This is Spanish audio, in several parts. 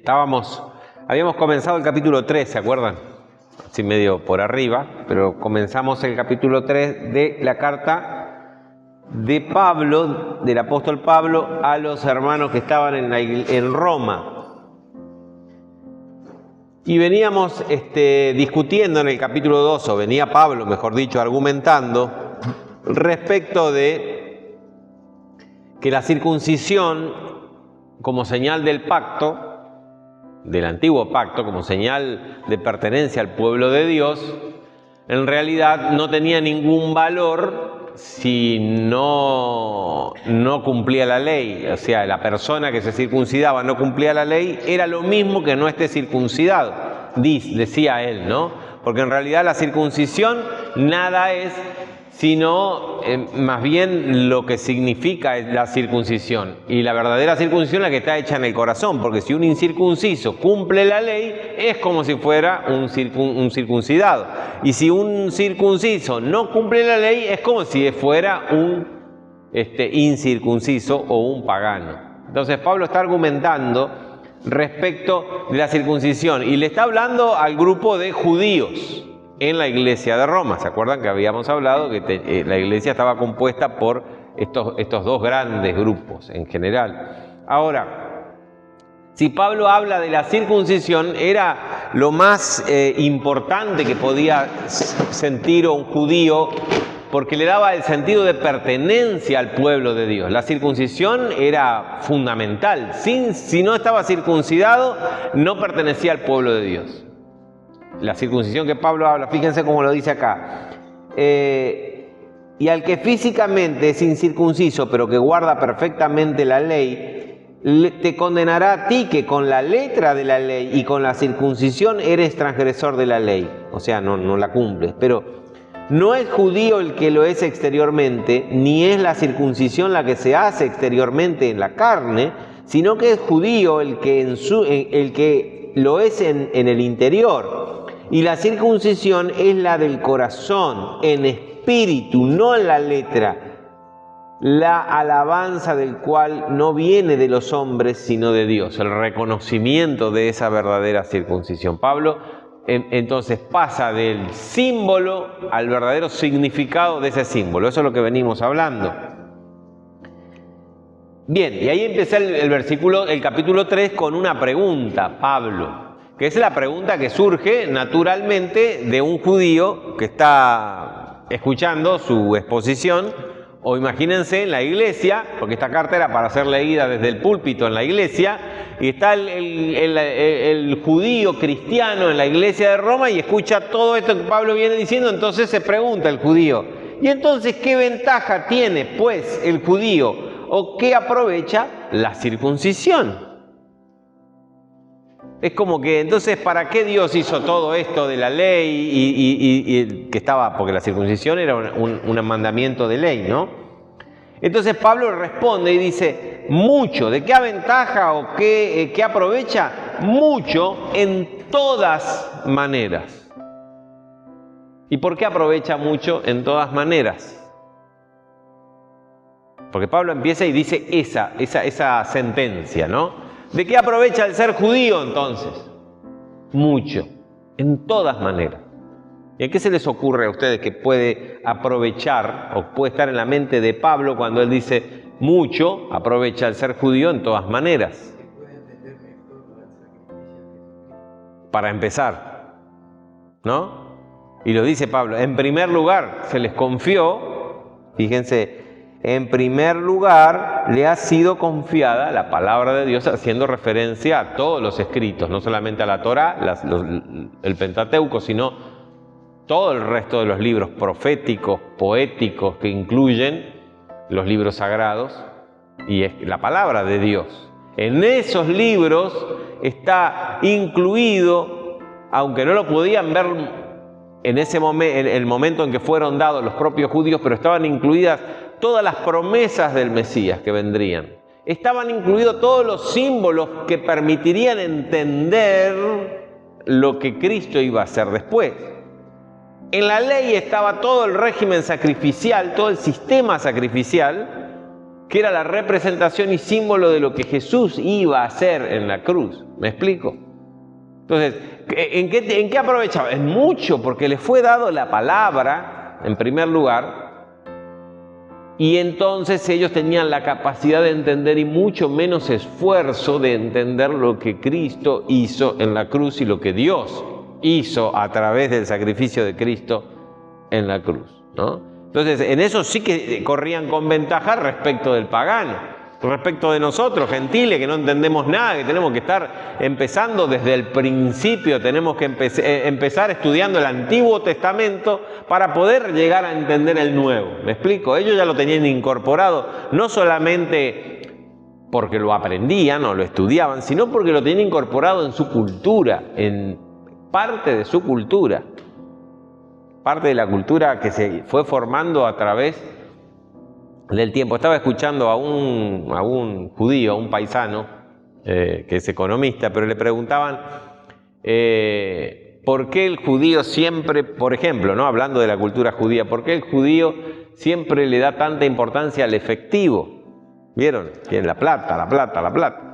Habíamos comenzado el capítulo 3, ¿se acuerdan? Así medio por arriba, pero comenzamos el capítulo 3 de la carta de Pablo, del apóstol Pablo, a los hermanos que estaban en Roma. Y veníamos discutiendo en el capítulo 2, o venía Pablo, mejor dicho, argumentando respecto de que la circuncisión como señal del pacto, del antiguo pacto, como señal de pertenencia al pueblo de Dios, en realidad no tenía ningún valor si no cumplía la ley. O sea, la persona que se circuncidaba no cumplía la ley, era lo mismo que no esté circuncidado, decía él, ¿no? Porque en realidad la circuncisión nada es sino más bien lo que significa la circuncisión. Y la verdadera circuncisión es la que está hecha en el corazón, porque si un incircunciso cumple la ley, es como si fuera un circuncidado. Y si un circunciso no cumple la ley, es como si fuera un incircunciso o un pagano. Entonces Pablo está argumentando respecto de la circuncisión y le está hablando al grupo de judíos en la iglesia de Roma. ¿Se acuerdan que habíamos hablado que la iglesia estaba compuesta por estos dos grandes grupos en general? Ahora, si Pablo habla de la circuncisión, era lo más importante que podía sentir un judío, porque le daba el sentido de pertenencia al pueblo de Dios. La circuncisión era fundamental. Si no estaba circuncidado, no pertenecía al pueblo de Dios. La circuncisión que Pablo habla, fíjense cómo lo dice acá. Y al que físicamente es incircunciso, pero que guarda perfectamente la ley, te condenará a ti que con la letra de la ley y con la circuncisión eres transgresor de la ley. O sea, no la cumples. Pero no es judío el que lo es exteriormente, ni es la circuncisión la que se hace exteriormente en la carne, sino que es judío el que lo es en el interior. Y la circuncisión es la del corazón, en espíritu, no en la letra, la alabanza del cual no viene de los hombres, sino de Dios, el reconocimiento de esa verdadera circuncisión. Pablo entonces pasa del símbolo al verdadero significado de ese símbolo. Eso es lo que venimos hablando. Bien, y ahí empieza el capítulo 3 con una pregunta, Pablo, que es la pregunta que surge naturalmente de un judío que está escuchando su exposición, o imagínense en la iglesia, porque esta carta era para ser leída desde el púlpito en la iglesia, y está el judío cristiano en la iglesia de Roma y escucha todo esto que Pablo viene diciendo. Entonces se pregunta el judío, ¿y entonces qué ventaja tiene pues el judío o qué aprovecha la circuncisión? Es como que, entonces, ¿para qué Dios hizo todo esto de la ley y que estaba? Porque la circuncisión era un mandamiento de ley, ¿no? Entonces Pablo responde y dice, mucho. ¿De qué aventaja o qué aprovecha? Mucho en todas maneras. ¿Y por qué aprovecha mucho en todas maneras? Porque Pablo empieza y dice esa sentencia, ¿no? ¿De qué aprovecha el ser judío entonces? Mucho, en todas maneras. ¿Y a qué se les ocurre a ustedes que puede aprovechar o puede estar en la mente de Pablo cuando él dice mucho aprovecha el ser judío en todas maneras? Para empezar, ¿no? Y lo dice Pablo, en primer lugar se les confió, fíjense, en primer lugar, le ha sido confiada la palabra de Dios, haciendo referencia a todos los escritos, no solamente a la Torá, el Pentateuco, sino todo el resto de los libros proféticos, poéticos, que incluyen los libros sagrados y es la palabra de Dios. En esos libros está incluido, aunque no lo podían ver en el momento en que fueron dados los propios judíos, pero estaban incluidas todas las promesas del Mesías que vendrían. Estaban incluidos todos los símbolos que permitirían entender lo que Cristo iba a hacer después. En la ley estaba todo el régimen sacrificial, todo el sistema sacrificial que era la representación y símbolo de lo que Jesús iba a hacer en la cruz. ¿Me explico? Entonces, ¿en qué aprovechaba? En mucho, porque le fue dado la palabra, en primer lugar, y entonces ellos tenían la capacidad de entender y mucho menos esfuerzo de entender lo que Cristo hizo en la cruz y lo que Dios hizo a través del sacrificio de Cristo en la cruz, ¿no? Entonces, en eso sí que corrían con ventaja respecto del pagano, respecto de nosotros, gentiles, que no entendemos nada, que tenemos que estar empezando desde el principio, tenemos que empezar estudiando el Antiguo Testamento para poder llegar a entender el Nuevo. ¿Me explico? Ellos ya lo tenían incorporado, no solamente porque lo aprendían o lo estudiaban, sino porque lo tenían incorporado en su cultura, en parte de su cultura, parte de la cultura que se fue formando a través del tiempo. Estaba escuchando a un judío, a un paisano, que es economista, pero le preguntaban por qué el judío siempre, por ejemplo, ¿no? Hablando de la cultura judía, por qué el judío siempre le da tanta importancia al efectivo. ¿Vieron? Tienen la plata, la plata, la plata.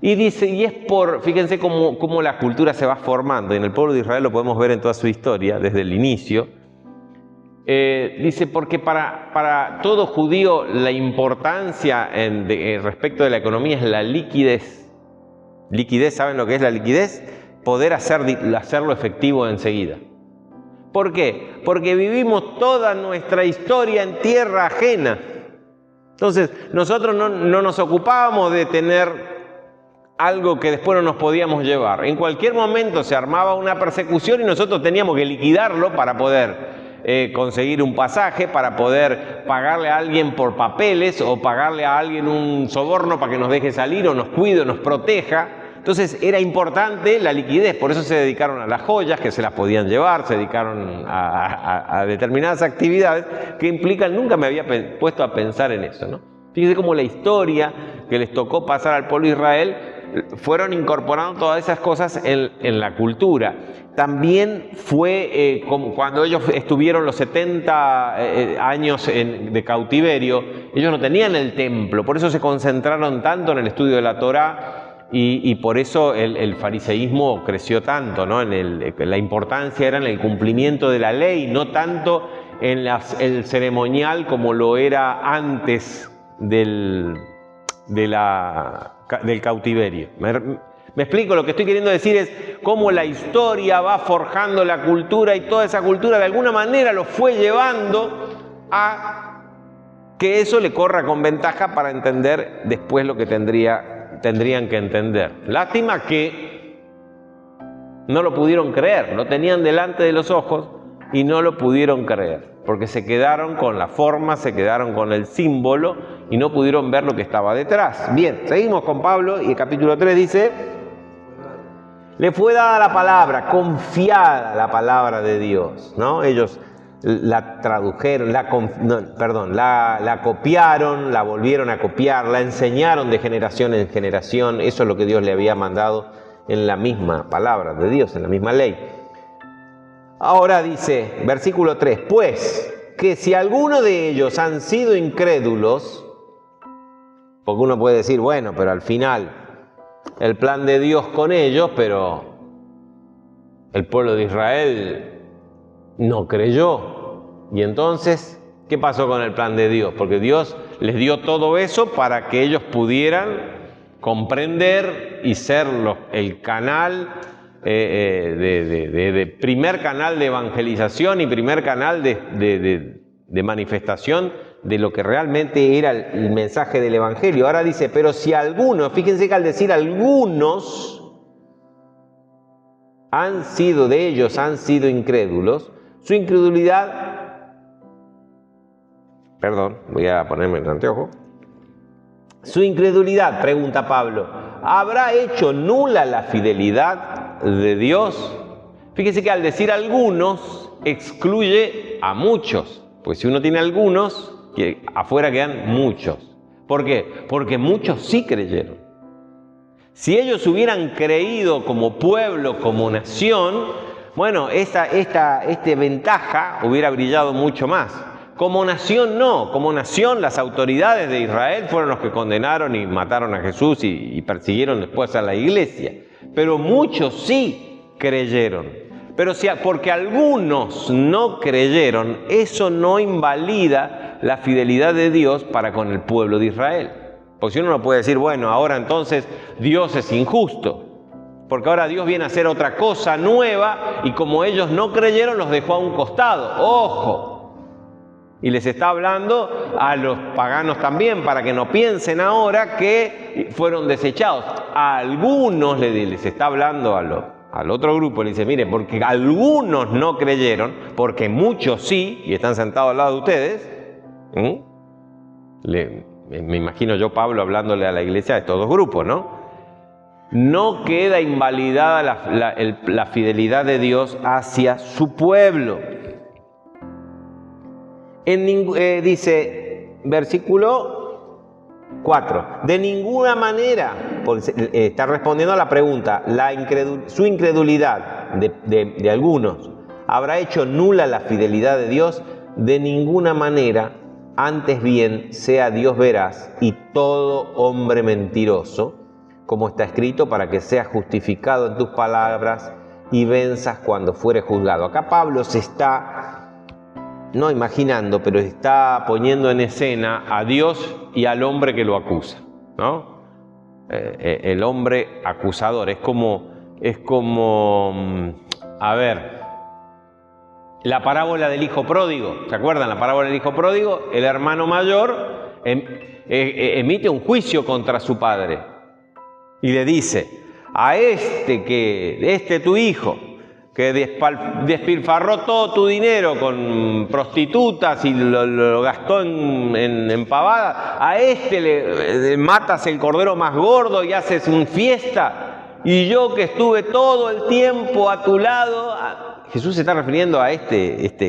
Y dice, y es fíjense cómo la cultura se va formando, y en el pueblo de Israel lo podemos ver en toda su historia, desde el inicio. Dice, porque para todo judío la importancia respecto de la economía es la liquidez. Liquidez, ¿saben lo que es la liquidez? Poder hacerlo efectivo enseguida. ¿Por qué? Porque vivimos toda nuestra historia en tierra ajena. Entonces, nosotros no nos ocupábamos de tener algo que después no nos podíamos llevar. En cualquier momento se armaba una persecución y nosotros teníamos que liquidarlo para poder conseguir un pasaje, para poder pagarle a alguien por papeles o pagarle a alguien un soborno para que nos deje salir o nos cuide o nos proteja. Entonces era importante la liquidez, por eso se dedicaron a las joyas que se las podían llevar, se dedicaron a determinadas actividades que implican, nunca me había puesto a pensar en eso, ¿no? Fíjense cómo la historia que les tocó pasar al pueblo de Israel fueron incorporando todas esas cosas en la cultura. También fue como cuando ellos estuvieron los 70 años de cautiverio, ellos no tenían el templo, por eso se concentraron tanto en el estudio de la Torá y por eso el fariseísmo creció tanto, ¿no? La importancia era en el cumplimiento de la ley, no tanto en el ceremonial como lo era antes del cautiverio. ¿Me explico? Lo que estoy queriendo decir es cómo la historia va forjando la cultura y toda esa cultura de alguna manera lo fue llevando a que eso le corra con ventaja para entender después lo que tendrían que entender. Lástima que no lo pudieron creer, lo tenían delante de los ojos y no lo pudieron creer, porque se quedaron con la forma, se quedaron con el símbolo y no pudieron ver lo que estaba detrás. Bien, seguimos con Pablo y el capítulo 3 dice: le fue dada la palabra, confiada la palabra de Dios, ¿no? Ellos la tradujeron, la copiaron, la volvieron a copiar, la enseñaron de generación en generación. Eso es lo que Dios le había mandado en la misma palabra de Dios, en la misma ley. Ahora dice, versículo 3, pues que si alguno de ellos han sido incrédulos, porque uno puede decir, bueno, pero al final el plan de Dios con ellos, pero el pueblo de Israel no creyó. Y entonces, ¿qué pasó con el plan de Dios? Porque Dios les dio todo eso para que ellos pudieran comprender y ser el canal primer canal de evangelización y primer canal de manifestación de lo que realmente era el mensaje del evangelio. Ahora dice, pero si algunos, fíjense que al decir algunos han sido incrédulos, su incredulidad, voy a ponerme el anteojo. Su incredulidad, pregunta Pablo, ¿habrá hecho nula la fidelidad de Dios? Fíjese que al decir algunos, excluye a muchos. Pues si uno tiene algunos, afuera quedan muchos. ¿Por qué? Porque muchos sí creyeron. Si ellos hubieran creído como pueblo, como nación, bueno, esta ventaja hubiera brillado mucho más. Como nación no, como nación las autoridades de Israel fueron los que condenaron y mataron a Jesús y persiguieron después a la iglesia. Pero muchos sí creyeron. Pero porque algunos no creyeron, eso no invalida la fidelidad de Dios para con el pueblo de Israel. Porque si uno no puede decir, bueno, ahora entonces Dios es injusto. Porque ahora Dios viene a hacer otra cosa nueva y como ellos no creyeron, los dejó a un costado. ¡Ojo! Y les está hablando a los paganos también, para que no piensen ahora que fueron desechados. A algunos les está hablando al otro grupo, le dice, mire, porque algunos no creyeron, porque muchos sí, y están sentados al lado de ustedes. Me imagino yo Pablo hablándole a la iglesia de estos dos grupos, ¿no? No queda invalidada la fidelidad de Dios hacia su pueblo. Dice, versículo 4, de ninguna manera, está respondiendo a la pregunta, su incredulidad de algunos habrá hecho nula la fidelidad de Dios. De ninguna manera, antes bien sea Dios veraz y todo hombre mentiroso, como está escrito, para que seas justificado en tus palabras y venzas cuando fuere juzgado. Acá Pablo se está no imaginando, pero está poniendo en escena a Dios y al hombre que lo acusa, ¿no? El hombre acusador es como, a ver, la parábola del hijo pródigo. ¿Se acuerdan la parábola del hijo pródigo? El hermano mayor emite un juicio contra su padre y le dice, a este tu hijo, que despilfarró todo tu dinero con prostitutas y lo gastó en pavada, a le matas el cordero más gordo y haces una fiesta, y yo que estuve todo el tiempo a tu lado. Jesús se está refiriendo a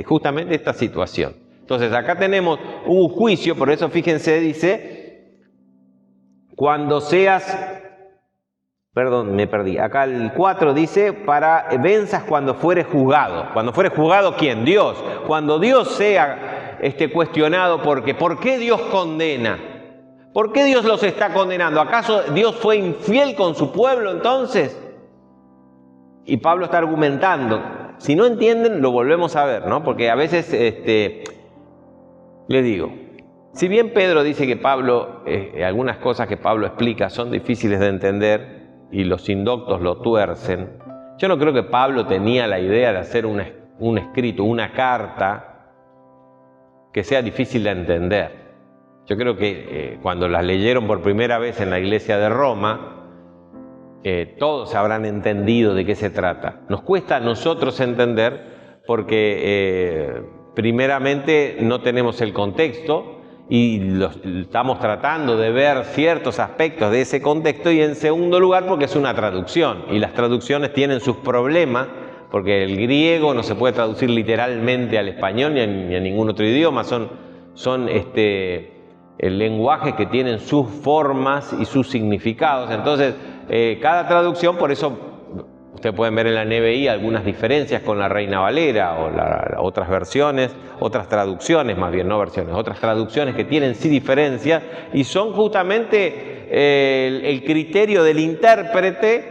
justamente esta situación. Entonces acá tenemos un juicio, por eso fíjense, dice, cuando seas... Perdón, me perdí. Acá el 4 dice, para venzas cuando fuere juzgado. Cuando fuere juzgado, ¿quién? Dios. Cuando Dios sea cuestionado, ¿por qué Dios condena? ¿Por qué Dios los está condenando? ¿Acaso Dios fue infiel con su pueblo entonces? Y Pablo está argumentando. Si no entienden, lo volvemos a ver, ¿no? Porque a veces, le digo, si bien Pedro dice que Pablo, algunas cosas que Pablo explica son difíciles de entender, y los indoctos lo tuercen, yo no creo que Pablo tenía la idea de hacer un escrito, una carta que sea difícil de entender. Yo creo que cuando las leyeron por primera vez en la iglesia de Roma, todos habrán entendido de qué se trata. Nos cuesta a nosotros entender porque primeramente no tenemos el contexto, y estamos tratando de ver ciertos aspectos de ese contexto, y en segundo lugar porque es una traducción y las traducciones tienen sus problemas, porque el griego no se puede traducir literalmente al español ni a ningún otro idioma, son lenguajes que tienen sus formas y sus significados. Entonces cada traducción, por eso ustedes pueden ver en la NBI algunas diferencias con la Reina Valera o otras versiones, otras traducciones, más bien no versiones, otras traducciones que tienen sí diferencias, y son justamente el criterio del intérprete,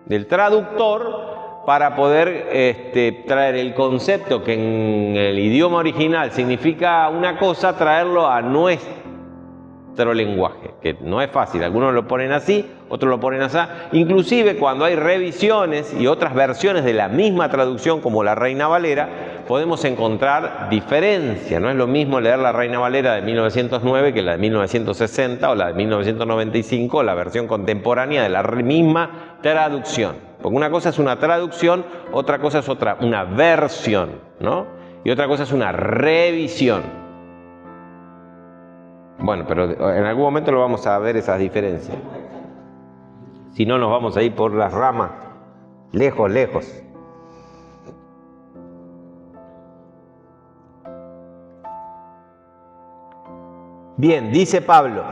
del traductor, para poder traer el concepto que en el idioma original significa una cosa, traerlo a nuestro lenguaje, que no es fácil. Algunos lo ponen así, otros lo ponen así. Inclusive cuando hay revisiones y otras versiones de la misma traducción, como la Reina Valera, podemos encontrar diferencia. No es lo mismo leer la Reina Valera de 1909 que la de 1960 o la de 1995, o la versión contemporánea de la misma traducción. Porque una cosa es una traducción, otra cosa es una versión, ¿no? Y otra cosa es una revisión. Bueno, pero en algún momento lo vamos a ver, esas diferencias. Si no, nos vamos a ir por las ramas, lejos, lejos. Bien, dice Pablo,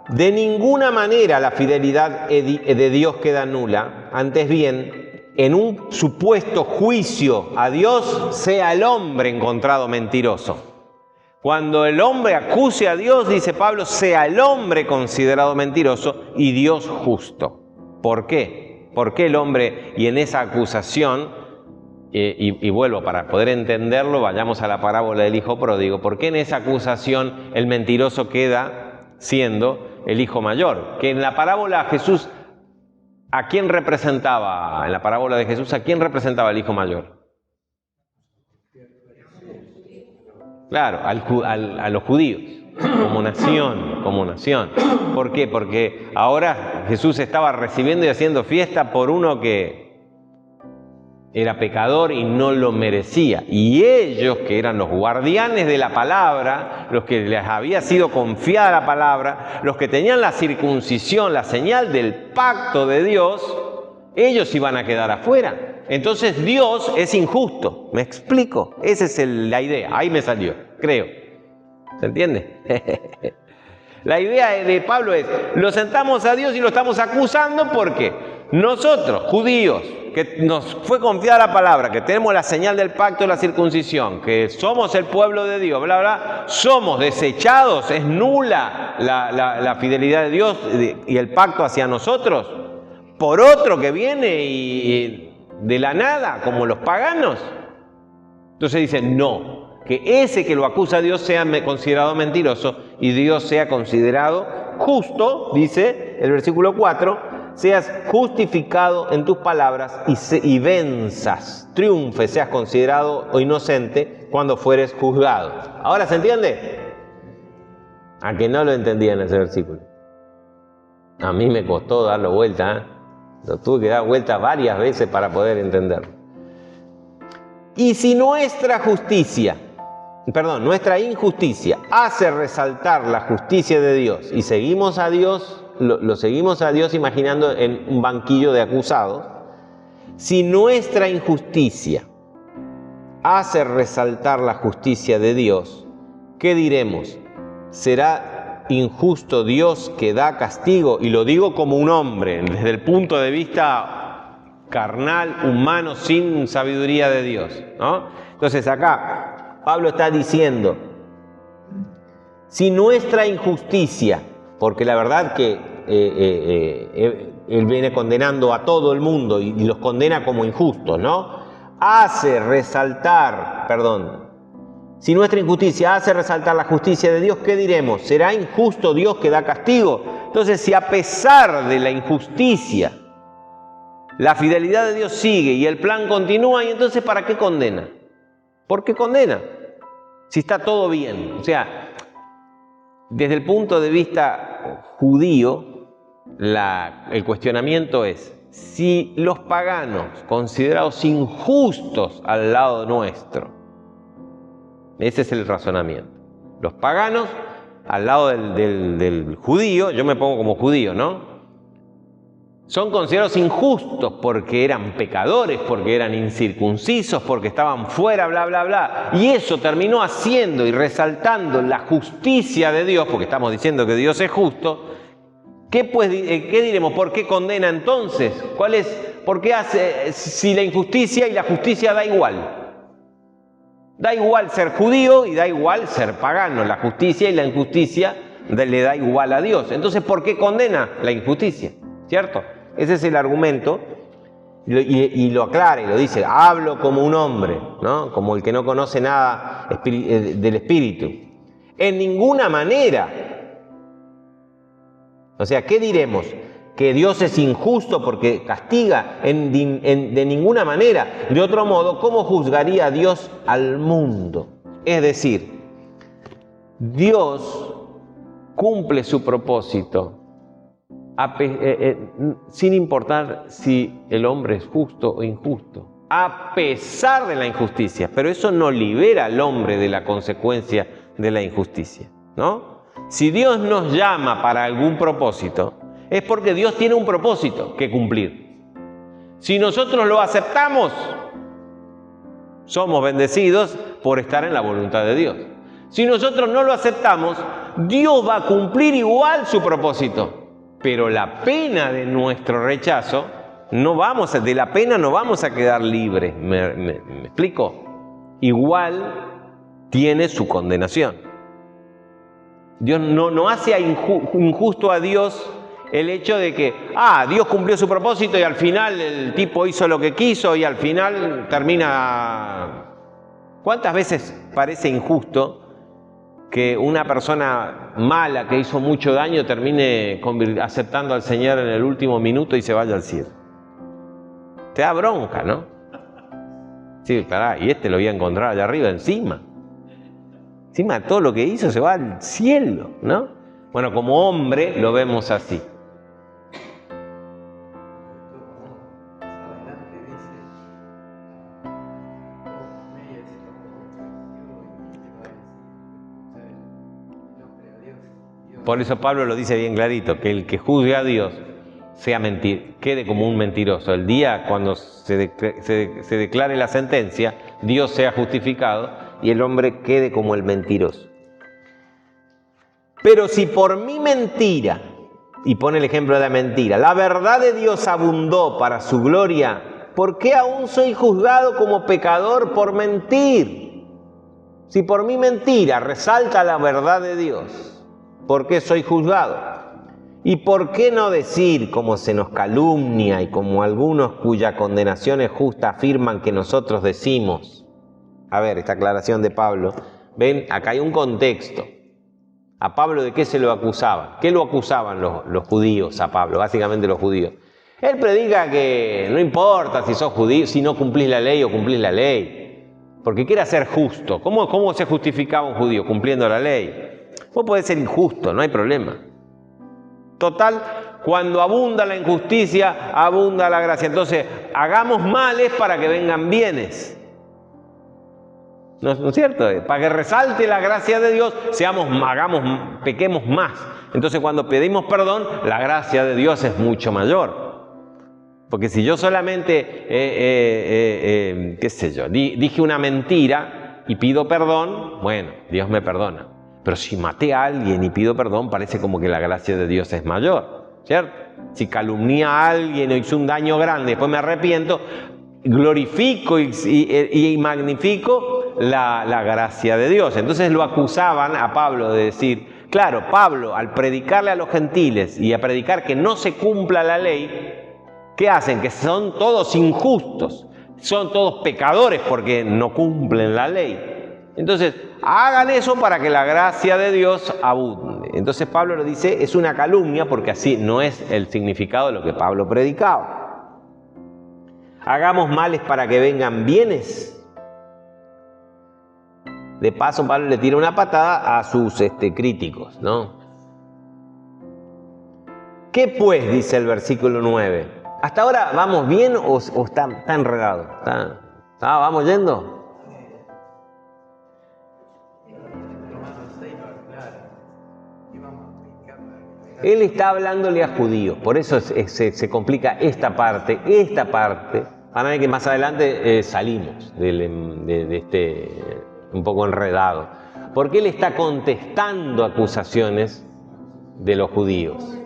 de ninguna manera la fidelidad de Dios queda nula, antes bien, en un supuesto juicio a Dios, sea el hombre encontrado mentiroso. Cuando el hombre acuse a Dios, dice Pablo, sea el hombre considerado mentiroso y Dios justo. ¿Por qué? ¿Por qué el hombre, y en esa acusación, y vuelvo, para poder entenderlo, vayamos a la parábola del hijo pródigo, ¿por qué en esa acusación el mentiroso queda siendo el hijo mayor? Que en la parábola Jesús, ¿a quién representaba? En la parábola de Jesús, ¿a quién representaba el hijo mayor? Claro, a los judíos, como nación. ¿Por qué? Porque ahora Jesús estaba recibiendo y haciendo fiesta por uno que era pecador y no lo merecía. Y ellos, que eran los guardianes de la palabra, los que les había sido confiada la palabra, los que tenían la circuncisión, la señal del pacto de Dios, ellos iban a quedar afuera. Entonces Dios es injusto. ¿Me explico? Esa es la idea. Ahí me salió, creo. ¿Se entiende? La idea de Pablo es, lo sentamos a Dios y lo estamos acusando porque nosotros, judíos, que nos fue confiada la palabra, que tenemos la señal del pacto de la circuncisión, que somos el pueblo de Dios, bla, bla, somos desechados, es nula la fidelidad de Dios y el pacto hacia nosotros, por otro que viene y de la nada, como los paganos. Entonces dicen, no, que ese que lo acusa a Dios sea considerado mentiroso y Dios sea considerado justo, dice el versículo 4, seas justificado en tus palabras y venzas, triunfes, seas considerado inocente cuando fueres juzgado. ¿Ahora se entiende? A que no lo entendía en ese versículo. A mí me costó darlo vuelta, ¿eh? Lo tuve que dar vuelta varias veces para poder entenderlo. Y si nuestra injusticia hace resaltar la justicia de Dios y seguimos a Dios, lo seguimos a Dios imaginando en un banquillo de acusados, si nuestra injusticia hace resaltar la justicia de Dios, ¿qué diremos? ¿Será injusto Dios que da castigo? Y lo digo como un hombre, desde el punto de vista carnal, humano, sin sabiduría de Dios, ¿no? Entonces acá Pablo está diciendo, si nuestra injusticia, porque la verdad que él viene condenando a todo el mundo y los condena como injustos, ¿no? Si nuestra injusticia hace resaltar la justicia de Dios, ¿qué diremos? ¿Será injusto Dios que da castigo? Entonces, si a pesar de la injusticia, la fidelidad de Dios sigue y el plan continúa, ¿y entonces para qué condena? ¿Por qué condena? Si está todo bien. O sea, desde el punto de vista judío, el cuestionamiento es, si los paganos, considerados injustos al lado nuestro, ese es el razonamiento. Los paganos, al lado del judío, yo me pongo como judío, ¿no? Son considerados injustos porque eran pecadores, porque eran incircuncisos, porque estaban fuera, bla, bla, bla. Y eso terminó haciendo y resaltando la justicia de Dios, porque estamos diciendo que Dios es justo. ¿Qué diremos? ¿Por qué condena entonces? ¿Por qué hace si la injusticia y la justicia da igual? Da igual ser judío y da igual ser pagano. La justicia y la injusticia le da igual a Dios. Entonces, ¿por qué condena la injusticia? ¿Cierto? Ese es el argumento. Y lo aclara y lo dice, hablo como un hombre, ¿no? Como el que no conoce nada del Espíritu. En ninguna manera. O sea, ¿qué diremos? ¿Que Dios es injusto porque castiga? De ninguna manera. De otro modo, ¿cómo juzgaría Dios al mundo? Es decir, Dios cumple su propósito sin importar si el hombre es justo o injusto, a pesar de la injusticia. Pero eso no libera al hombre de la consecuencia de la injusticia, ¿no? Si Dios nos llama para algún propósito, es porque Dios tiene un propósito que cumplir. Si nosotros lo aceptamos, somos bendecidos por estar en la voluntad de Dios. Si nosotros no lo aceptamos, Dios va a cumplir igual su propósito. Pero la pena de nuestro rechazo, de la pena no vamos a quedar libres. ¿Me explico? Igual tiene su condenación. Dios no hace injusto a Dios el hecho de que, Dios cumplió su propósito y al final el tipo hizo lo que quiso y al final termina... ¿Cuántas veces parece injusto que una persona mala que hizo mucho daño termine aceptando al Señor en el último minuto y se vaya al cielo? Te da bronca, ¿no? Sí, pará, y lo voy a encontrar allá arriba encima. Encima de todo lo que hizo se va al cielo, ¿no? Bueno, como hombre lo vemos así. Por eso Pablo lo dice bien clarito, que el que juzgue a Dios quede como un mentiroso. El día cuando se declare la sentencia, Dios sea justificado y el hombre quede como el mentiroso. Pero si por mi mentira, y pone el ejemplo de la mentira, la verdad de Dios abundó para su gloria, ¿por qué aún soy juzgado como pecador por mentir? Si por mi mentira resalta la verdad de Dios, ¿por qué soy juzgado? ¿Y por qué no decir, como se nos calumnia y como algunos cuya condenación es justa afirman que nosotros decimos? A ver, esta aclaración de Pablo. Ven, acá hay un contexto. ¿A Pablo de qué se lo acusaban? ¿Qué lo acusaban los judíos a Pablo? Básicamente los judíos. Él predica que no importa si sos judío, si no cumplís la ley o cumplís la ley. Porque quiere ser justo. ¿Cómo se justificaba un judío? Cumpliendo la ley. Vos podés ser injusto, no hay problema. Total, cuando abunda la injusticia, abunda la gracia. Entonces, hagamos males para que vengan bienes. ¿No es cierto? Para que resalte la gracia de Dios, pequemos más. Entonces, cuando pedimos perdón, la gracia de Dios es mucho mayor. Porque si yo solamente, dije una mentira y pido perdón, bueno, Dios me perdona. Pero si maté a alguien y pido perdón, parece como que la gracia de Dios es mayor, ¿cierto? Si calumnié a alguien o hice un daño grande, después me arrepiento, glorifico y magnifico la gracia de Dios. Entonces lo acusaban a Pablo de decir, claro, Pablo al predicarle a los gentiles y a predicar que no se cumpla la ley, ¿qué hacen? Que son todos injustos, son todos pecadores porque no cumplen la ley. Entonces, hagan eso para que la gracia de Dios abunde. Entonces Pablo lo dice, es una calumnia porque así no es el significado de lo que Pablo predicaba. Hagamos males para que vengan bienes. De paso, Pablo le tira una patada a sus críticos, ¿no? ¿Qué pues? Dice el versículo 9. ¿Hasta ahora vamos bien o está enredado? ¿Vamos yendo? Él está hablándole a judíos, por eso se complica esta parte, para ver que más adelante salimos de este un poco enredado. Porque él está contestando acusaciones de los judíos.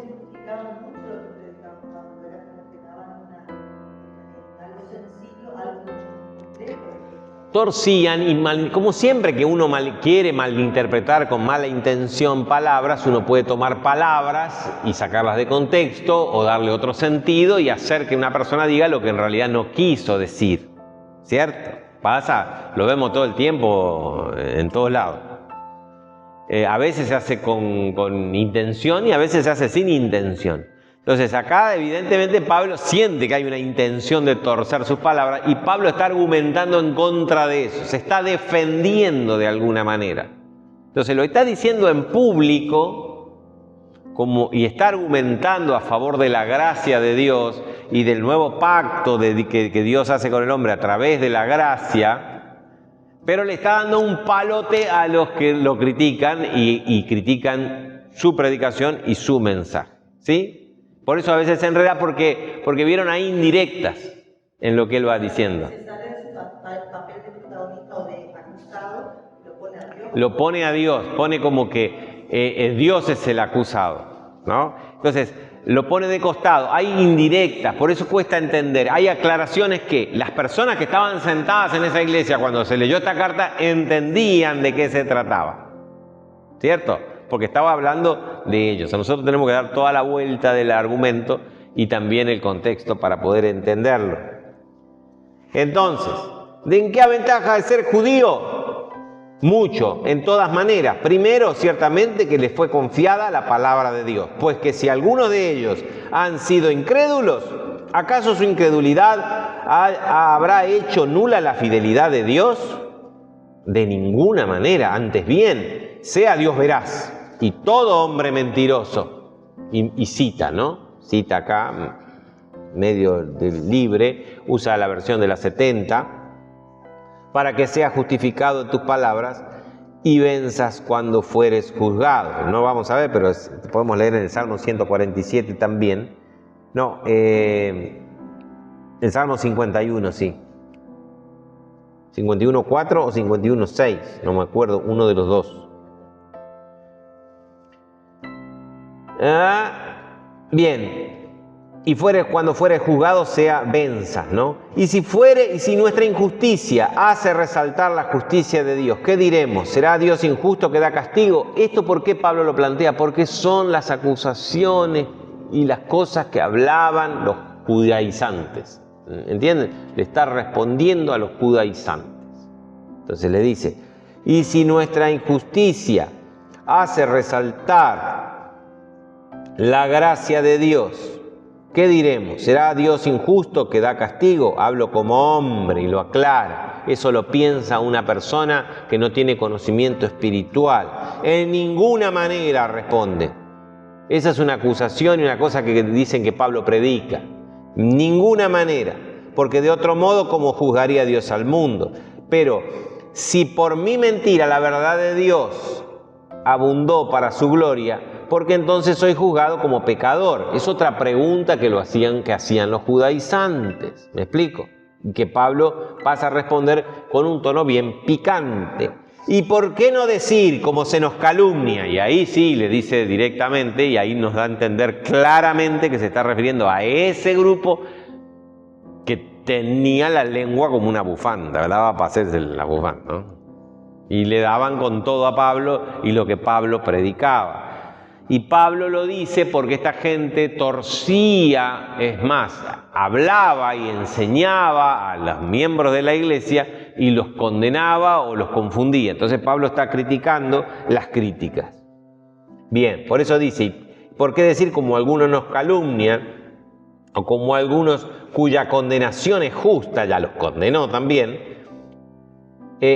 Torcían y como siempre que uno quiere malinterpretar con mala intención palabras, uno puede tomar palabras y sacarlas de contexto o darle otro sentido y hacer que una persona diga lo que en realidad no quiso decir, ¿cierto? Pasa, lo vemos todo el tiempo en todos lados. A veces se hace con intención y a veces se hace sin intención. Entonces acá evidentemente Pablo siente que hay una intención de torcer sus palabras y Pablo está argumentando en contra de eso, se está defendiendo de alguna manera. Entonces lo está diciendo en público y está argumentando a favor de la gracia de Dios y del nuevo pacto que Dios hace con el hombre a través de la gracia, pero le está dando un palote a los que lo critican y critican su predicación y su mensaje, ¿sí? Por eso a veces se enreda porque vieron ahí indirectas en lo que él va diciendo. Se sale de su papel de protagonista o de acusado, lo pone a Dios, pone como que Dios es el acusado, ¿no? Entonces lo pone de costado, hay indirectas, por eso cuesta entender. Hay aclaraciones que las personas que estaban sentadas en esa iglesia cuando se leyó esta carta entendían de qué se trataba, ¿cierto? porque estaba hablando de ellos. A nosotros tenemos que dar toda la vuelta del argumento y también el contexto para poder entenderlo. Entonces, ¿en qué aventaja de ser judío? Mucho, en todas maneras. Primero, ciertamente que les fue confiada la palabra de Dios, pues que si algunos de ellos han sido incrédulos, ¿acaso su incredulidad habrá hecho nula la fidelidad de Dios? De ninguna manera, antes bien, sea Dios veraz y todo hombre mentiroso. Y cita, ¿no? Cita acá, medio del libre, usa la versión de la 70, para que seas justificado en tus palabras y venzas cuando fueres juzgado. No vamos a ver, pero podemos leer en el Salmo 147 también. No, el Salmo 51, sí. 51.4 o 51.6, no me acuerdo, uno de los dos. Bien. Y cuando fuere juzgado sea venzas, ¿no? Y si nuestra injusticia hace resaltar la justicia de Dios, ¿qué diremos? ¿Será Dios injusto que da castigo? ¿Esto por qué Pablo lo plantea? Porque son las acusaciones y las cosas que hablaban los judaizantes. ¿Entienden? Le está respondiendo a los judaizantes. Entonces le dice, y si nuestra injusticia hace resaltar la gracia de Dios, ¿qué diremos? ¿Será Dios injusto que da castigo? Hablo como hombre y lo aclara. Eso lo piensa una persona que no tiene conocimiento espiritual. En ninguna manera responde. Esa es una acusación y una cosa que dicen que Pablo predica. Ninguna manera. Porque de otro modo, ¿cómo juzgaría Dios al mundo? Pero si por mi mentira la verdad de Dios abundó para su gloria, porque entonces soy juzgado como pecador. Es otra pregunta que hacían los judaizantes. ¿Me explico? Y que Pablo pasa a responder con un tono bien picante. ¿Y por qué no decir como se nos calumnia? Y ahí sí le dice directamente, y ahí nos da a entender claramente que se está refiriendo a ese grupo que tenía la lengua como una bufanda, ¿verdad? Para hacerse la bufanda, ¿no? Y le daban con todo a Pablo y lo que Pablo predicaba. Y Pablo lo dice porque esta gente torcía, es más, hablaba y enseñaba a los miembros de la iglesia y los condenaba o los confundía. Entonces Pablo está criticando las críticas. Bien, por eso dice, ¿por qué decir como algunos nos calumnian o como algunos cuya condenación es justa, ya los condenó también?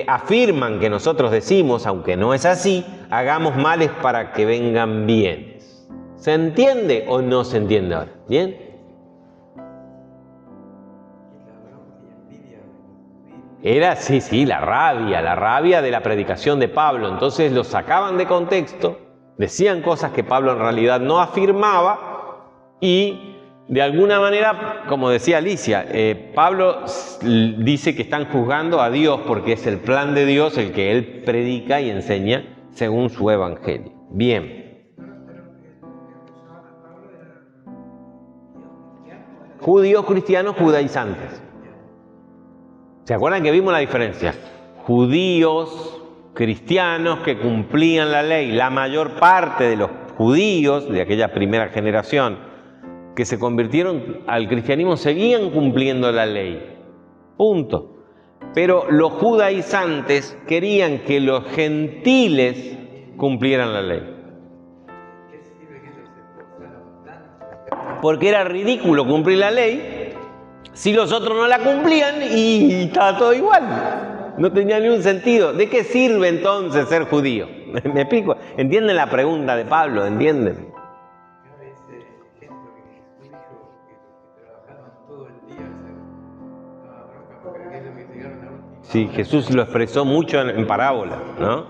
Afirman que nosotros decimos, aunque no es así, hagamos males para que vengan bienes. ¿Se entiende o no se entiende ahora? ¿Bien? Era, sí, la rabia de la predicación de Pablo. Entonces los sacaban de contexto, decían cosas que Pablo en realidad no afirmaba y de alguna manera, como decía Alicia, Pablo dice que están juzgando a Dios porque es el plan de Dios el que él predica y enseña según su evangelio. Bien. Judíos, cristianos, judaizantes. ¿Se acuerdan que vimos la diferencia? Judíos, cristianos que cumplían la ley. La mayor parte de los judíos de aquella primera generación que se convirtieron al cristianismo seguían cumpliendo la ley. Punto. Pero los judaizantes querían que los gentiles cumplieran la ley. Porque era ridículo cumplir la ley si los otros no la cumplían y estaba todo igual. No tenía ningún sentido. ¿De qué sirve entonces ser judío? ¿Me explico? ¿Entienden la pregunta de Pablo? ¿Entienden? Sí, Jesús lo expresó mucho en parábola, ¿no?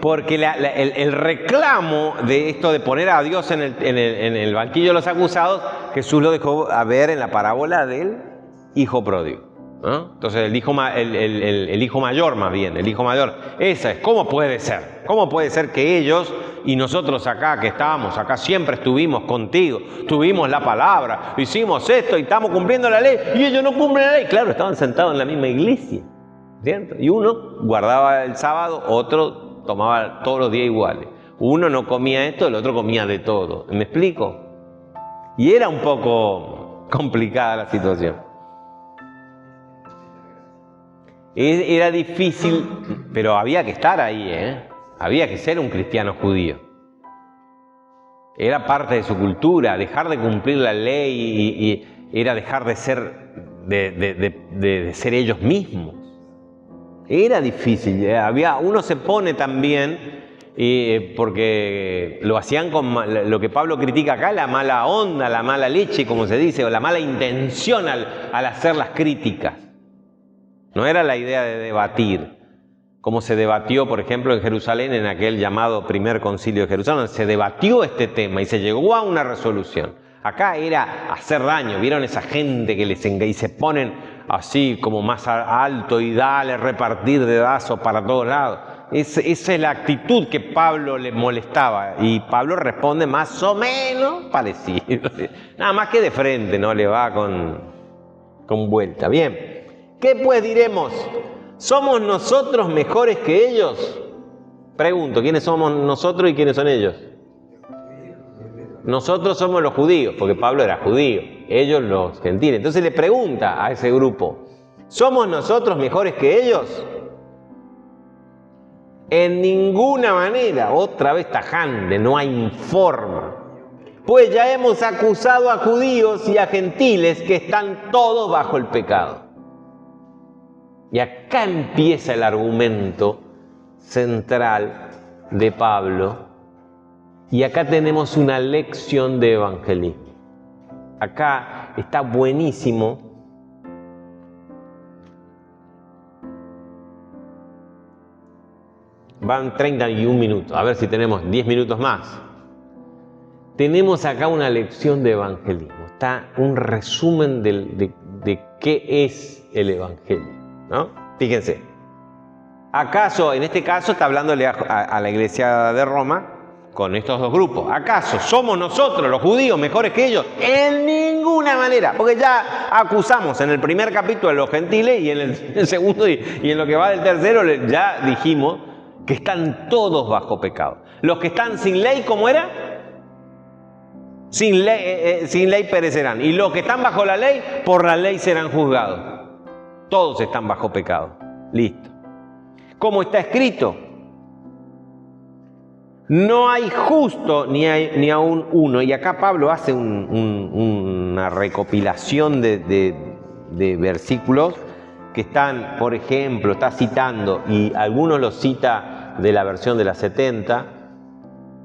Porque el reclamo de esto de poner a Dios en el banquillo de los acusados, Jesús lo dejó a ver en la parábola del hijo pródigo, ¿no? Entonces el hijo mayor, más bien, el hijo mayor, esa es, ¿cómo puede ser? ¿Cómo puede ser que ellos y nosotros acá, que estábamos acá, siempre estuvimos contigo, tuvimos la palabra, hicimos esto y estamos cumpliendo la ley, y ellos no cumplen la ley? Claro, estaban sentados en la misma iglesia, ¿cierto? Y uno guardaba el sábado, otro tomaba todos los días iguales. Uno no comía esto, el otro comía de todo. ¿Me explico? Y era un poco complicada la situación. Era difícil, pero había que estar ahí, Había que ser un cristiano judío. Era parte de su cultura. Dejar de cumplir la ley y era dejar de ser, de ser ellos mismos. Era difícil. Uno se pone también, porque lo hacían con lo que Pablo critica acá, la mala onda, la mala leche, como se dice, o la mala intención al hacer las críticas. No era la idea de debatir, como se debatió, por ejemplo, en Jerusalén, en aquel llamado primer concilio de Jerusalén. Se debatió este tema y se llegó a una resolución. Acá era hacer daño. ¿Vieron esa gente que y se ponen así como más alto y dale, repartir dedazos para todos lados? Esa es la actitud que Pablo le molestaba. Y Pablo responde más o menos parecido. Nada más que de frente, no le va con vuelta. Bien. ¿Qué pues diremos? ¿Somos nosotros mejores que ellos? Pregunto, ¿quiénes somos nosotros y quiénes son ellos? Nosotros somos los judíos, porque Pablo era judío, ellos los gentiles. Entonces le pregunta a ese grupo, ¿somos nosotros mejores que ellos? En ninguna manera, otra vez tajante, no hay forma. Pues ya hemos acusado a judíos y a gentiles que están todos bajo el pecado. Y acá empieza el argumento central de Pablo. Y acá tenemos una lección de evangelismo. Acá está buenísimo. Van 31 minutos. A ver si tenemos 10 minutos más. Tenemos acá una lección de evangelismo. Está un resumen de qué es el evangelio, ¿no? Fíjense. ¿Acaso, en este caso está hablándole a la iglesia de Roma con estos dos grupos? ¿Acaso somos nosotros, los judíos, mejores que ellos? En ninguna manera. Porque ya acusamos en el primer capítulo a los gentiles y en el segundo y en lo que va del tercero ya dijimos que están todos bajo pecado. Los que están sin ley, ¿cómo era? Sin ley perecerán. Y los que están bajo la ley, por la ley serán juzgados. Todos están bajo pecado. Listo. Como está escrito, no hay justo ni aún uno. Y acá Pablo hace una recopilación de versículos que están, por ejemplo, está citando, y algunos los cita de la versión de la 70,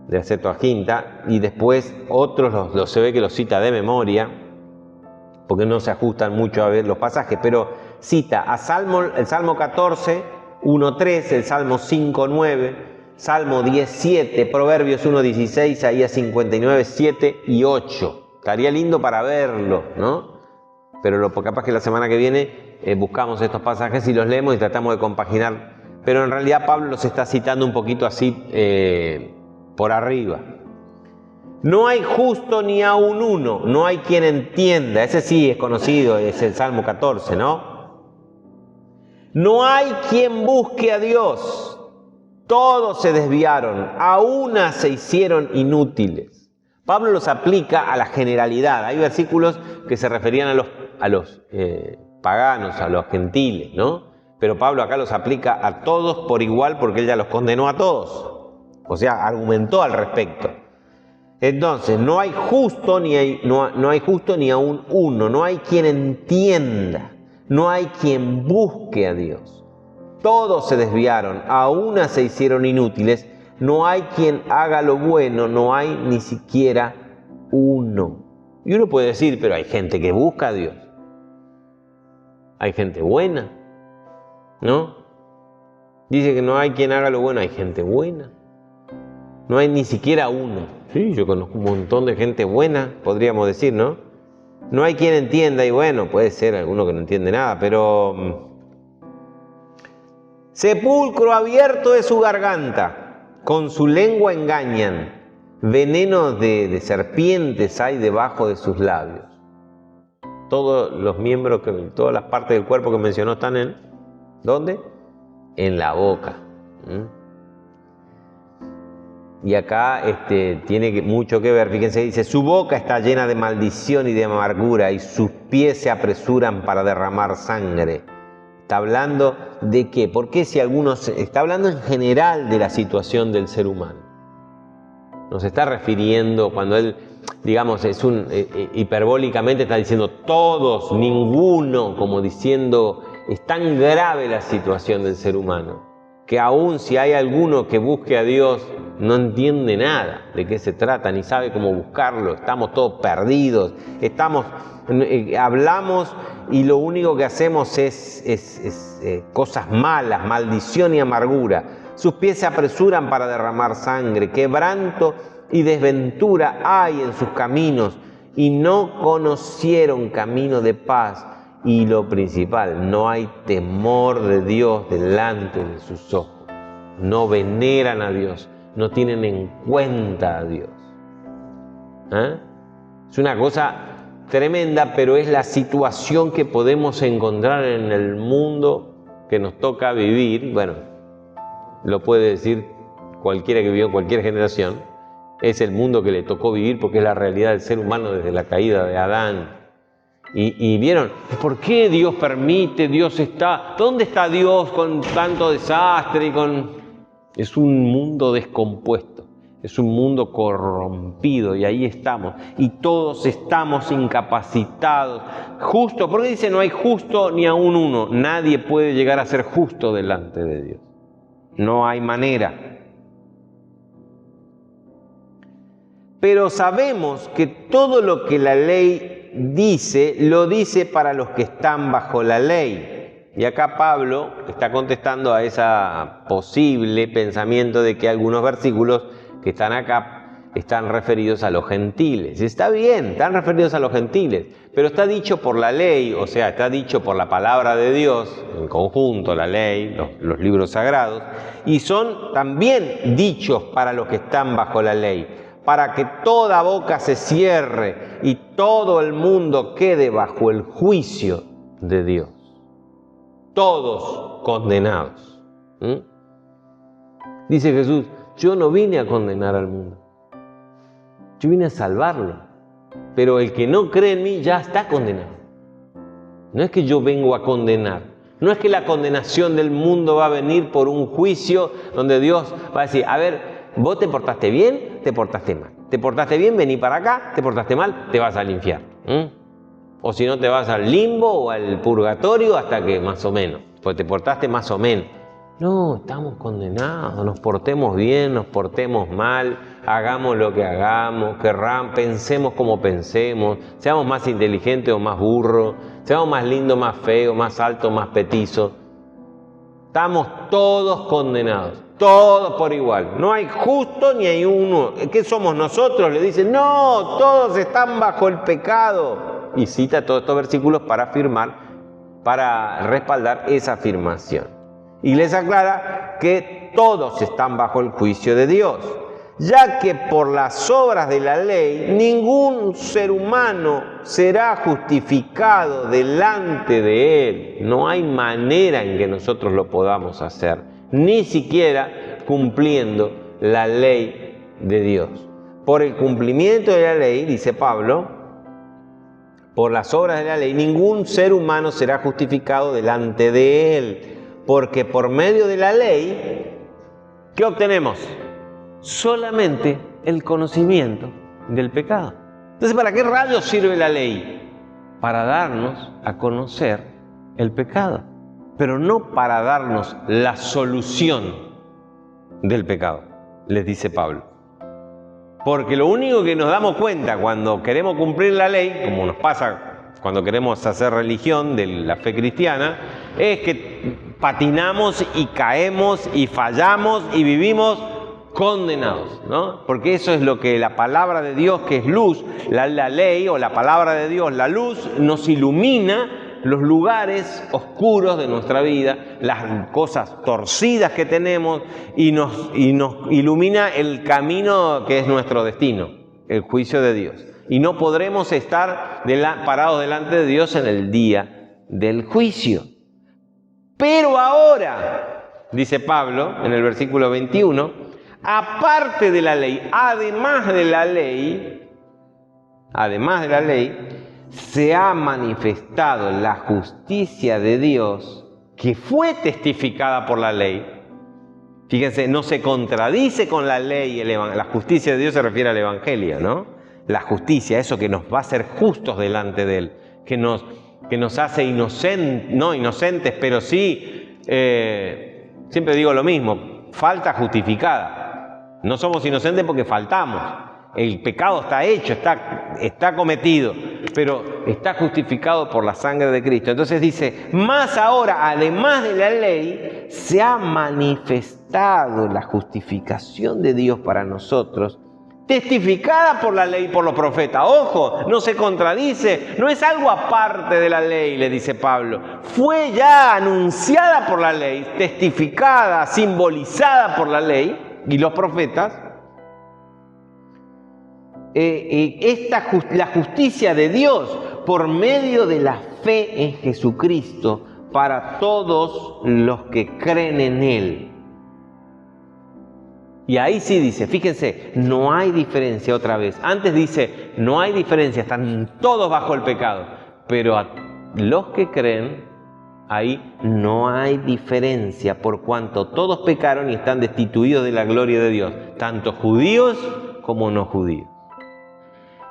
de la Septuaginta, y después otros se ve que los cita de memoria, porque no se ajustan mucho a ver los pasajes, pero cita el Salmo 14, 1.3, el Salmo 5.9, Salmo 10.7, Proverbios 1.16, Isaías 59, 7 y 8. Estaría lindo para verlo, ¿no? Pero capaz que la semana que viene buscamos estos pasajes y los leemos y tratamos de compaginar. Pero en realidad Pablo los está citando un poquito así por arriba. No hay justo ni aun uno, no hay quien entienda. Ese sí es conocido, es el Salmo 14, ¿no? No hay quien busque a Dios. Todos se desviaron, a una se hicieron inútiles. Pablo los aplica a la generalidad. Hay versículos que se referían a los paganos, a los gentiles, ¿no? Pero Pablo acá los aplica a todos por igual porque él ya los condenó a todos. O sea, argumentó al respecto. Entonces, no hay justo ni aún uno, no hay quien entienda, no hay quien busque a Dios. Todos se desviaron, a una se hicieron inútiles, no hay quien haga lo bueno, no hay ni siquiera uno. Y uno puede decir, pero hay gente que busca a Dios. Hay gente buena, ¿no? Dice que no hay quien haga lo bueno, hay gente buena. No hay ni siquiera uno. Sí, yo conozco un montón de gente buena, podríamos decir, ¿no? No hay quien entienda, y bueno, puede ser alguno que no entiende nada, pero sepulcro abierto es su garganta, con su lengua engañan, venenos de serpientes hay debajo de sus labios. Todos los miembros, todas las partes del cuerpo que mencionó están ¿dónde? En la boca. Y acá tiene mucho que ver. Fíjense, dice, su boca está llena de maldición y de amargura y sus pies se apresuran para derramar sangre. Está hablando de qué, porque si algunos, está hablando en general de la situación del ser humano. Nos está refiriendo, cuando él, digamos, hiperbólicamente está diciendo todos, ninguno, como diciendo, es tan grave la situación del ser humano, que aún si hay alguno que busque a Dios, no entiende nada de qué se trata, ni sabe cómo buscarlo, estamos todos perdidos, hablamos y lo único que hacemos es cosas malas, maldición y amargura. Sus pies se apresuran para derramar sangre, quebranto y desventura hay en sus caminos, y no conocieron camino de paz. Y lo principal, no hay temor de Dios delante de sus ojos. No veneran a Dios, no tienen en cuenta a Dios. Es una cosa tremenda, pero es la situación que podemos encontrar en el mundo que nos toca vivir. Bueno, lo puede decir cualquiera que vivió en cualquier generación. Es el mundo que le tocó vivir porque es la realidad del ser humano desde la caída de Adán. Y vieron, ¿por qué Dios permite? ¿Dónde está Dios con tanto desastre? Es un mundo descompuesto, es un mundo corrompido y ahí estamos. Y todos estamos incapacitados. Justo, porque dice no hay justo ni aún uno. Nadie puede llegar a ser justo delante de Dios. No hay manera. Pero sabemos que todo lo que la ley dice, lo dice para los que están bajo la ley. Y acá Pablo está contestando a ese posible pensamiento de que algunos versículos que están acá están referidos a los gentiles. Está bien, están referidos a los gentiles, pero está dicho por la ley, o sea, está dicho por la palabra de Dios, en conjunto la ley, los libros sagrados, y son también dichos para los que están bajo la ley, para que toda boca se cierre y todo el mundo quede bajo el juicio de Dios. Todos condenados. Dice Jesús, yo no vine a condenar al mundo, yo vine a salvarlo, pero el que no cree en mí ya está condenado. No es que yo vengo a condenar, no es que la condenación del mundo va a venir por un juicio donde Dios va a decir, a ver, ¿vos te portaste bien? ¿Te portaste mal? ¿Te portaste bien? Vení para acá. ¿Te portaste mal? Te vas al infierno. O si no, te vas al limbo o al purgatorio hasta que más o menos. Pues te portaste más o menos. No, estamos condenados. Nos portemos bien, nos portemos mal. Hagamos lo que hagamos. Pensemos como pensemos. Seamos más inteligentes o más burros. Seamos más lindos, más feos, más altos, más petizos. Estamos todos condenados. Todos por igual. No hay justo ni hay uno. ¿Qué somos nosotros? Le dicen, no, todos están bajo el pecado. Y cita todos estos versículos para respaldar esa afirmación. Y les aclara que todos están bajo el juicio de Dios, ya que por las obras de la ley ningún ser humano será justificado delante de él. No hay manera en que nosotros lo podamos hacer, ni siquiera cumpliendo la ley de Dios. Por el cumplimiento de la ley, dice Pablo, por las obras de la ley, ningún ser humano será justificado delante de él, porque por medio de la ley, ¿qué obtenemos? Solamente el conocimiento del pecado. Entonces, ¿para qué rayos sirve la ley? Para darnos a conocer el pecado, pero no para darnos la solución del pecado, les dice Pablo. Porque lo único que nos damos cuenta cuando queremos cumplir la ley, como nos pasa cuando queremos hacer religión de la fe cristiana, es que patinamos y caemos y fallamos y vivimos condenados, ¿no? Porque eso es lo que la palabra de Dios, que es luz, la ley o la palabra de Dios, la luz, nos ilumina los lugares oscuros de nuestra vida, las cosas torcidas que tenemos y nos ilumina el camino que es nuestro destino, el juicio de Dios. Y no podremos estar parados delante de Dios en el día del juicio. Pero ahora, dice Pablo en el versículo 21, aparte de la ley, además de la ley, se ha manifestado la justicia de Dios que fue testificada por la ley. Fíjense, no se contradice con la ley, la justicia de Dios se refiere al Evangelio, ¿no? La justicia, eso que nos va a hacer justos delante de Él, que nos hace no inocentes, pero sí, siempre digo lo mismo, falta justificada. No somos inocentes porque faltamos. El pecado está hecho, está cometido, pero está justificado por la sangre de Cristo. Entonces dice, más ahora, además de la ley, se ha manifestado la justificación de Dios para nosotros, testificada por la ley y por los profetas. Ojo, no se contradice, no es algo aparte de la ley, le dice Pablo. Fue ya anunciada por la ley, testificada, simbolizada por la ley y los profetas. La justicia de Dios por medio de la fe en Jesucristo para todos los que creen en Él. Y ahí sí dice, fíjense, no hay diferencia otra vez. Antes dice, no hay diferencia, están todos bajo el pecado. Pero a los que creen, ahí no hay diferencia, por cuanto todos pecaron y están destituidos de la gloria de Dios, tanto judíos como no judíos.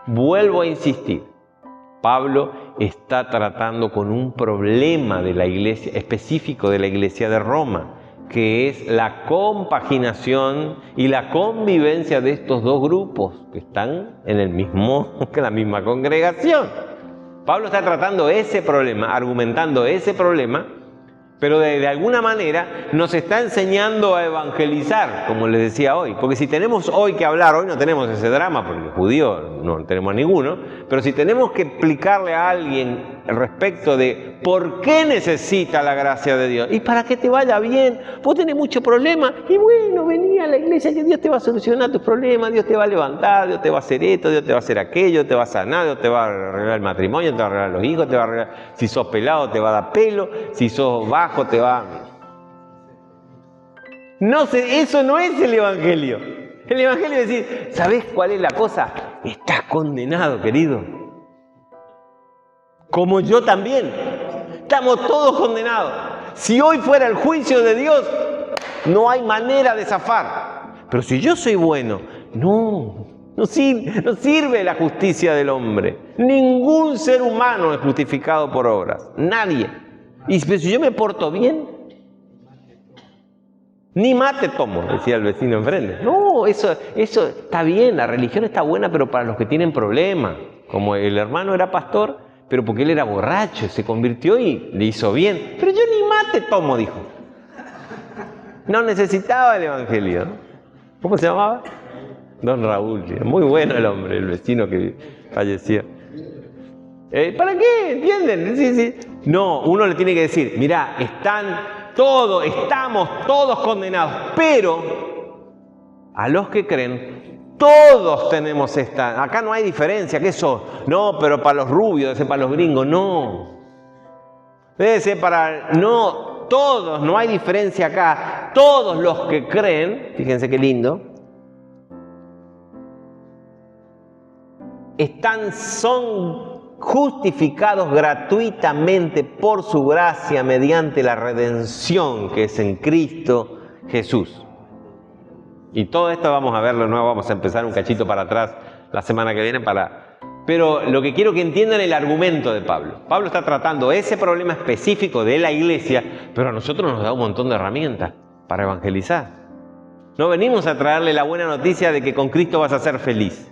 Vuelvo a insistir, Pablo está tratando con un problema de la iglesia, específico de la iglesia de Roma, que es la compaginación y la convivencia de estos dos grupos que están en la misma congregación. Pablo está tratando ese problema, argumentando ese problema, pero de alguna manera nos está enseñando a evangelizar, como les decía hoy. Porque si tenemos hoy que hablar, hoy no tenemos ese drama, porque los judíos no tenemos ninguno, pero si tenemos que explicarle a alguien respecto de por qué necesita la gracia de Dios, y para que te vaya bien, vos tenés muchos problemas, y bueno, vení a la iglesia que Dios te va a solucionar tus problemas, Dios te va a levantar, Dios te va a hacer esto, Dios te va a hacer aquello, Dios te va a sanar, Dios te va a arreglar el matrimonio, te va a arreglar los hijos, te va a arreglar, si sos pelado te va a dar pelo, si sos bajo te va a... No sé, eso no es el Evangelio. El Evangelio es decir, ¿sabés cuál es la cosa? Estás condenado, querido. Como yo también. Estamos todos condenados. Si hoy fuera el juicio de Dios, no hay manera de zafar. Pero si yo soy bueno, no sirve la justicia del hombre. Ningún ser humano es justificado por obras. Nadie. Y si yo me porto bien, ni mate tomo, decía el vecino enfrente. No, eso está bien, la religión está buena, pero para los que tienen problemas. Como el hermano era pastor, pero porque él era borracho, se convirtió y le hizo bien. Pero yo ni mate tomo, dijo. No necesitaba el evangelio. ¿Cómo se llamaba? Don Raúl. Muy bueno el hombre, el vecino que falleció. ¿Para qué? ¿Entienden? Sí. No, uno le tiene que decir, mirá, estamos todos condenados, pero a los que creen, todos tenemos esta. Acá no hay diferencia, ¿qué eso? No, pero para los rubios, debe ser para los gringos, no. Debe ser no, todos, no hay diferencia acá. Todos los que creen, fíjense qué lindo, son justificados gratuitamente por su gracia mediante la redención que es en Cristo Jesús. Y todo esto vamos a verlo nuevo, vamos a empezar un cachito para atrás la semana que viene Pero lo que quiero que entiendan es el argumento de Pablo. Pablo está tratando ese problema específico de la iglesia, pero a nosotros nos da un montón de herramientas para evangelizar. No venimos a traerle la buena noticia de que con Cristo vas a ser feliz.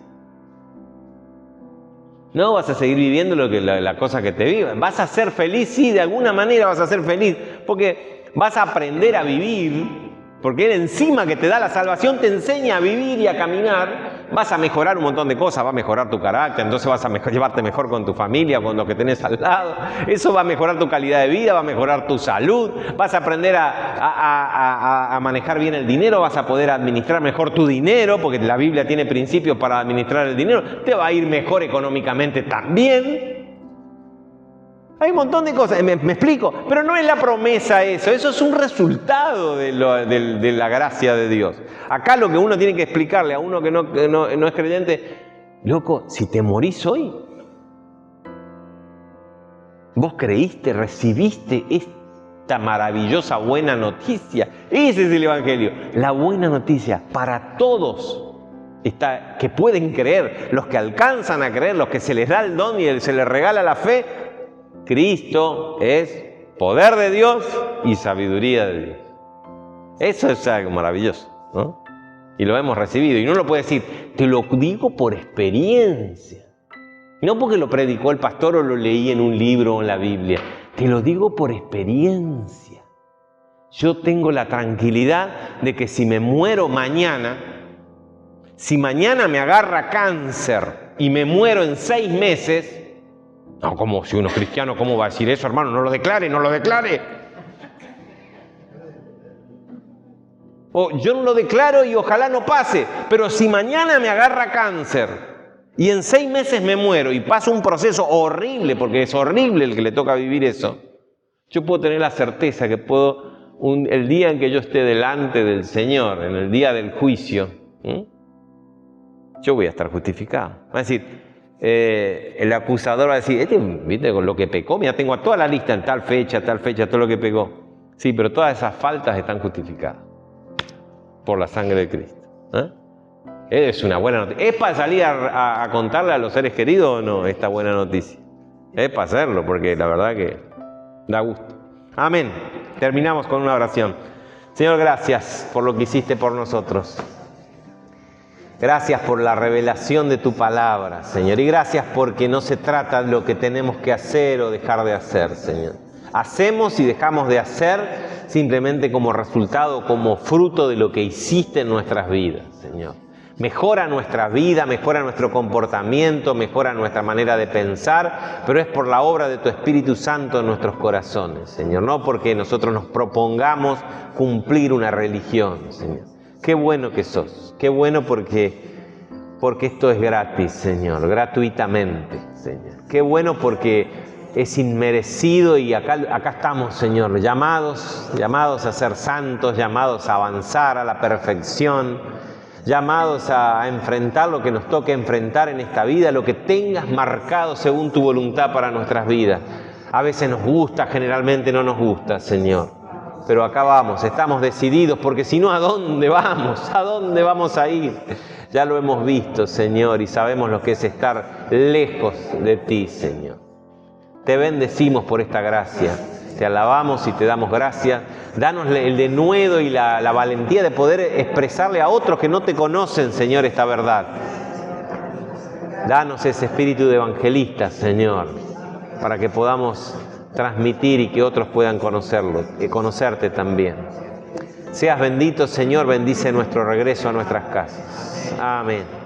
No vas a seguir viviendo la cosa que te viva. Vas a ser feliz, sí, de alguna manera vas a ser feliz, porque vas a aprender a vivir, porque Él encima que te da la salvación te enseña a vivir y a caminar. Vas a mejorar un montón de cosas, va a mejorar tu carácter, entonces vas a llevarte mejor con tu familia, con los que tenés al lado. Eso va a mejorar tu calidad de vida, va a mejorar tu salud, vas a aprender a manejar bien el dinero, vas a poder administrar mejor tu dinero, porque la Biblia tiene principios para administrar el dinero, te va a ir mejor económicamente también. Hay un montón de cosas, me explico, pero no es la promesa eso es un resultado de la gracia de Dios. Acá lo que uno tiene que explicarle a uno que no es creyente, loco, si te morís hoy, vos creíste, recibiste esta maravillosa buena noticia. Ese es el Evangelio, la buena noticia para todos. Que pueden creer, los que alcanzan a creer, los que se les da el don y se les regala la fe. Cristo es poder de Dios y sabiduría de Dios. Eso es algo maravilloso, ¿no? Y lo hemos recibido. Y no lo puede decir, te lo digo por experiencia. No porque lo predicó el pastor o lo leí en un libro o en la Biblia. Te lo digo por experiencia. Yo tengo la tranquilidad de que si me muero mañana, si mañana me agarra cáncer y me muero en 6 meses, no, como si uno es cristiano, ¿cómo va a decir eso, hermano? No lo declare, no lo declare. O yo no lo declaro y ojalá no pase, pero si mañana me agarra cáncer y en 6 meses me muero y paso un proceso horrible, porque es horrible el que le toca vivir eso, yo puedo tener la certeza que el día en que yo esté delante del Señor, en el día del juicio, yo voy a estar justificado. Va a decir, el acusador va a decir, ¿viste con lo que pecó? Mira, tengo toda la lista en tal fecha, todo lo que pecó. Sí, pero todas esas faltas están justificadas por la sangre de Cristo. Es una buena noticia. ¿Es para salir a contarle a los seres queridos o no esta buena noticia? Es para hacerlo, porque la verdad que da gusto. Amén. Terminamos con una oración. Señor, gracias por lo que hiciste por nosotros. Gracias por la revelación de tu palabra, Señor. Y gracias porque no se trata de lo que tenemos que hacer o dejar de hacer, Señor. Hacemos y dejamos de hacer simplemente como resultado, como fruto de lo que hiciste en nuestras vidas, Señor. Mejora nuestra vida, mejora nuestro comportamiento, mejora nuestra manera de pensar, pero es por la obra de tu Espíritu Santo en nuestros corazones, Señor. No porque nosotros nos propongamos cumplir una religión, Señor. Qué bueno que sos, qué bueno porque esto es gratis, Señor, gratuitamente, Señor. Qué bueno porque es inmerecido y acá estamos, Señor, llamados a ser santos, llamados a avanzar a la perfección, llamados a enfrentar lo que nos toque enfrentar en esta vida, lo que tengas marcado según tu voluntad para nuestras vidas. A veces nos gusta, generalmente no nos gusta, Señor. Pero acá vamos, estamos decididos, porque si no, ¿a dónde vamos? ¿A dónde vamos a ir? Ya lo hemos visto, Señor, y sabemos lo que es estar lejos de ti, Señor. Te bendecimos por esta gracia, te alabamos y te damos gracias. Danos el denuedo y la valentía de poder expresarle a otros que no te conocen, Señor, esta verdad. Danos ese espíritu de evangelista, Señor, para que podamos transmitir y que otros puedan conocerlo y conocerte también. Seas bendito, Señor, bendice nuestro regreso a nuestras casas. Amén.